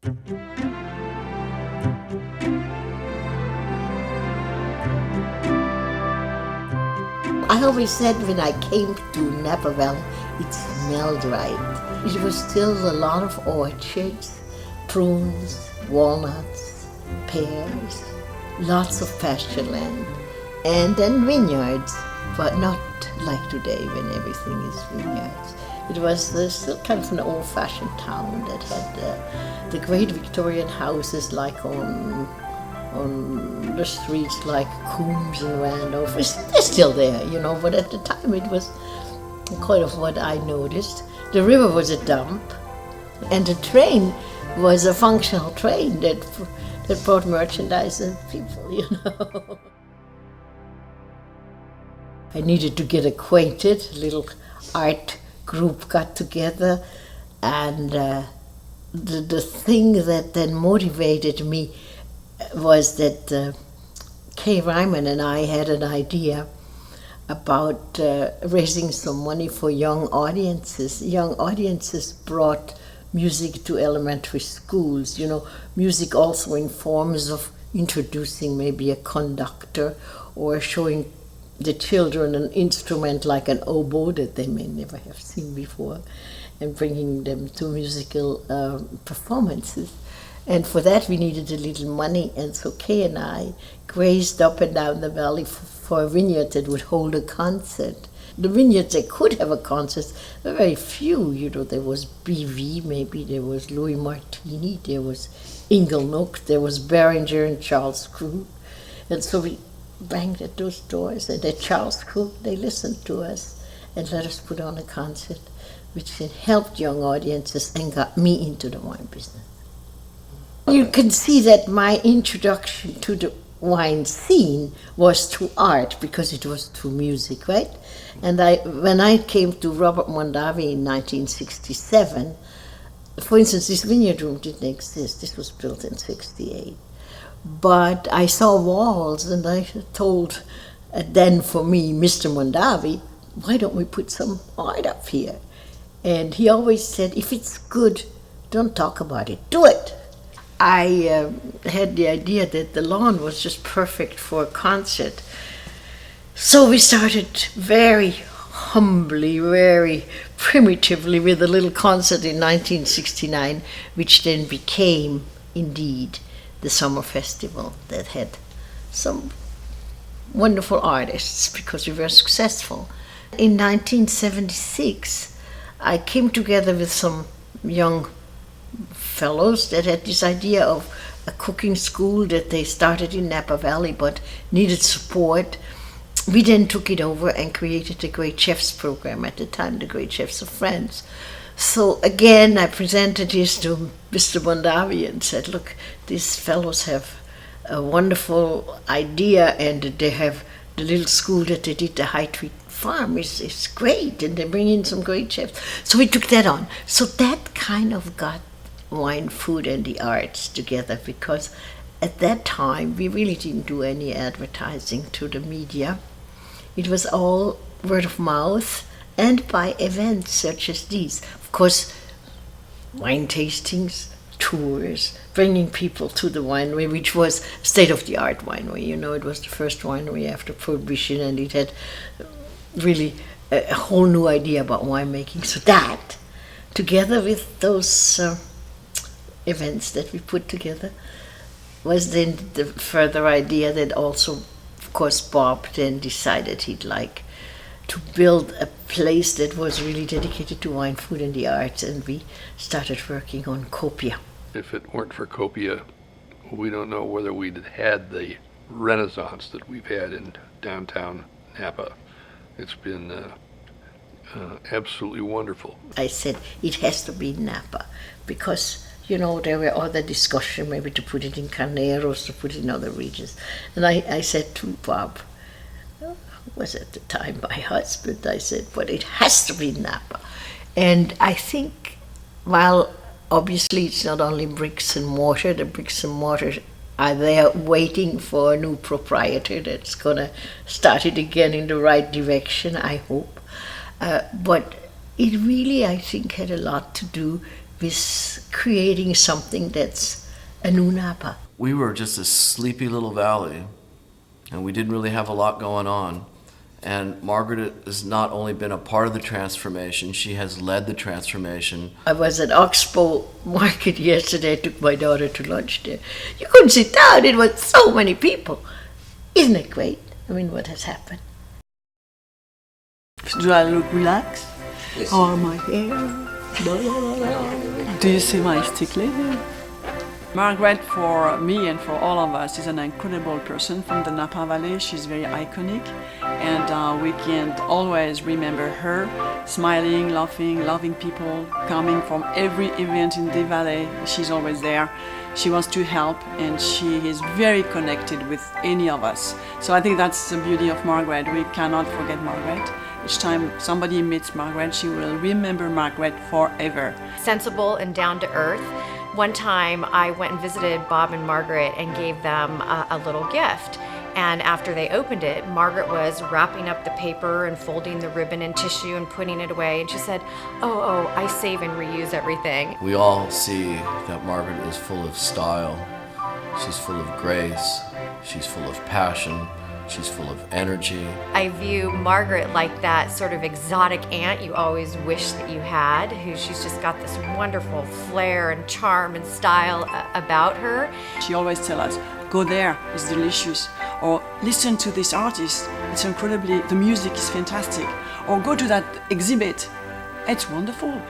I always said when I came to Napa Valley, it smelled right. It was still a lot of orchards, prunes, walnuts, pears, lots of pasture land, and then vineyards, but not like today when everything is vineyards. It was still kind of an old-fashioned town that had the great Victorian houses like on the streets like Coombs and Randolph. They're still there, you know, but at the time it was quite of what I noticed. The river was a dump, and the train was a functional train that brought merchandise and people, you know. I needed to get acquainted. A little art group got together, and the thing that then motivated me was that Kay Ryman and I had an idea about raising some money for young audiences. Young audiences brought music to elementary schools. You know, music also in forms of introducing maybe a conductor or showing the children an instrument like an oboe that they may never have seen before, and bringing them to musical performances. And for that we needed a little money, and so Kay and I grazed up and down the valley for a vineyard that would hold a concert. The vineyards that could have a concert were very few, you know. There was BV, maybe there was Louis Martini, there was Inglenook, there was Behringer and Charles Krug. And so we banged at those doors, and at Charles Krug they listened to us and let us put on a concert, which helped young audiences and got me into the wine business. You can see that my introduction to the wine scene was through art because it was through music, right? And when I came to Robert Mondavi in 1967, for instance, this vineyard room didn't exist. This was built in 68. But I saw walls, and I told then for me, Mr. Mondavi, why don't we put some art up here? And he always said, if it's good, don't talk about it, do it. I had the idea that the lawn was just perfect for a concert. So we started very humbly, very primitively with a little concert in 1969, which then became, indeed, the summer festival that had some wonderful artists because we were successful. In 1976, I came together with some young fellows that had this idea of a cooking school that they started in Napa Valley but needed support. We then took it over and created the Great Chefs program, at the time the Great Chefs of France. So again, I presented this to Mr. Mondavi and said, look, these fellows have a wonderful idea, and they have the little school that they did, the High Tree Farm, is great, and they bring in some great chefs. So we took that on. So that kind of got wine, food, and the arts together, because at that time we really didn't do any advertising to the media. It was all word of mouth and by events such as these. Of course, wine tastings, tours, bringing people to the winery, which was state-of-the-art winery. You know, it was the first winery after Prohibition, and it had really a whole new idea about winemaking. So that, together with those events that we put together, was then the further idea that also, of course, Bob then decided he'd like to build a place that was really dedicated to wine, food, and the arts, and we started working on Copia. If it weren't for Copia, we don't know whether we'd had the renaissance that we've had in downtown Napa. It's been absolutely wonderful. I said it has to be Napa because, you know, there were other discussions, maybe to put it in Carneros, to put it in other regions. And I said to Bob, who was at the time my husband, I said, but it has to be Napa. And I think, while obviously it's not only bricks and mortar, the bricks and mortar are there waiting for a new proprietor that's going to start it again in the right direction, I hope. But it really, I think, had a lot to do with creating something that's a new Napa. We were just a sleepy little valley, and we didn't really have a lot going on. And Margrit has not only been a part of the transformation, she has led the transformation. I was at Oxbow Market yesterday. I took my daughter to lunch there. You couldn't sit down. It was so many people. Isn't it great? I mean, what has happened? Do I look relaxed? Yes. Or my hair? Do you see my stick later? Margrit, for me and for all of us, is an incredible person from the Napa Valley. She's very iconic, and we can always remember her smiling, laughing, loving people, coming from every event in the valley. She's always there. She wants to help, and she is very connected with any of us. So I think that's the beauty of Margrit. We cannot forget Margrit. Each time somebody meets Margrit, she will remember Margrit forever. Sensible and down to earth. One time I went and visited Bob and Margrit and gave them a little gift. And after they opened it, Margrit was wrapping up the paper and folding the ribbon and tissue and putting it away. And she said, oh, I save and reuse everything. We all see that Margrit is full of style. She's full of grace. She's full of passion. She's full of energy. I view Margrit like that sort of exotic aunt you always wish that you had, she's just got this wonderful flair and charm and style about her. She always tells us, go there, it's delicious. Or listen to this artist, it's incredibly, the music is fantastic. Or go to that exhibit, it's wonderful.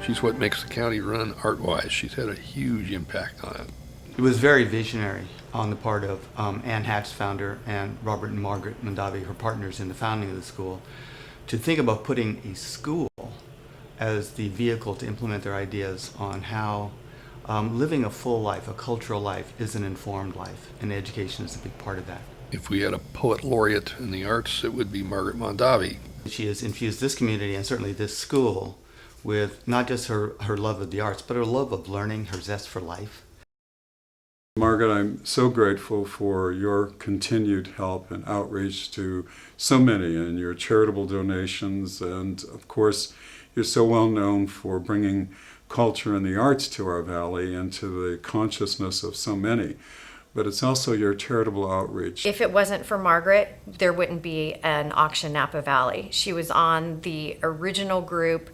She's what makes the county run art-wise. She's had a huge impact on it. It was very visionary on the part of Ann Hatch, founder, and Robert and Margrit Mondavi, her partners in the founding of the school, to think about putting a school as the vehicle to implement their ideas on how living a full life, a cultural life, is an informed life, and education is a big part of that. If we had a poet laureate in the arts, it would be Margrit Mondavi. She has infused this community, and certainly this school, with not just her love of the arts, but her love of learning, her zest for life. Margrit, I'm so grateful for your continued help and outreach to so many, and your charitable donations, and of course you're so well known for bringing culture and the arts to our valley and to the consciousness of so many. But it's also your charitable outreach. If it wasn't for Margrit, there wouldn't be an auction Napa Valley. She was on the original group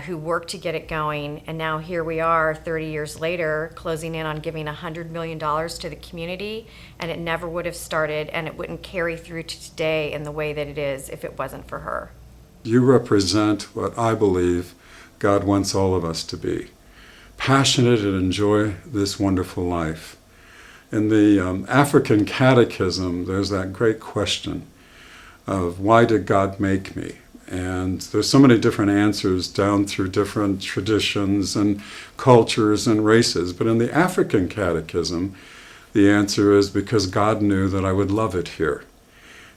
who worked to get it going, and now here we are 30 years later, closing in on giving $100 million to the community, and it never would have started, and it wouldn't carry through to today in the way that it is if it wasn't for her. You represent what I believe God wants all of us to be, passionate and enjoy this wonderful life. In the African Catechism, there's that great question of why did God make me? And there's so many different answers down through different traditions and cultures and races. But in the African Catechism, the answer is because God knew that I would love it here.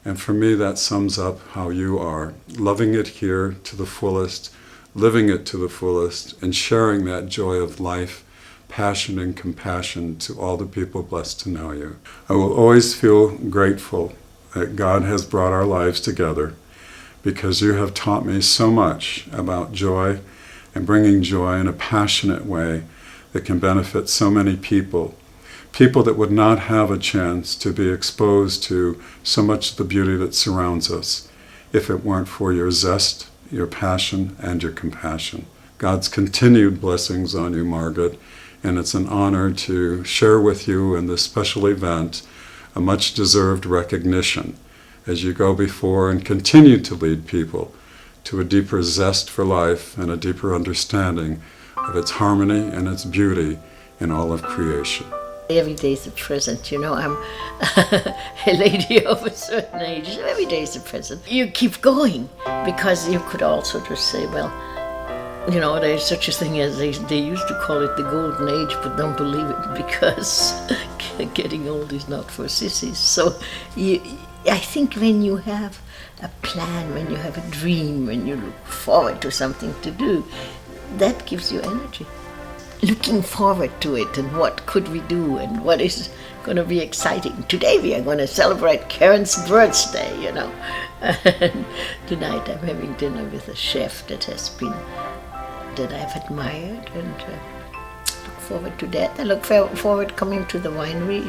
And for me, that sums up how you are, loving it here to the fullest, living it to the fullest, and sharing that joy of life, passion and compassion to all the people blessed to know you. I will always feel grateful that God has brought our lives together, because you have taught me so much about joy and bringing joy in a passionate way that can benefit so many people that would not have a chance to be exposed to so much of the beauty that surrounds us if it weren't for your zest, your passion, and your compassion. God's continued blessings on you, Margrit, and it's an honor to share with you in this special event a much-deserved recognition as you go before and continue to lead people to a deeper zest for life and a deeper understanding of its harmony and its beauty in all of creation. Every day is a present, you know. I'm a lady of a certain age. Every day is a present. You keep going, because you could also just say, well, you know, there's such a thing as they used to call it the golden age, but don't believe it, because getting old is not for sissies. So I think when you have a plan, when you have a dream, when you look forward to something to do, that gives you energy. Looking forward to it, and what could we do, and what is going to be exciting. Today we are going to celebrate Karen's birthday, you know. And tonight I'm having dinner with a chef that has been that I've admired, and look forward to that. I look forward coming to the winery.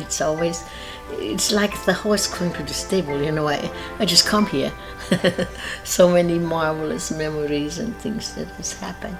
It's like the horse going to the stable, you know. I just come here. So many marvelous memories and things that has happened.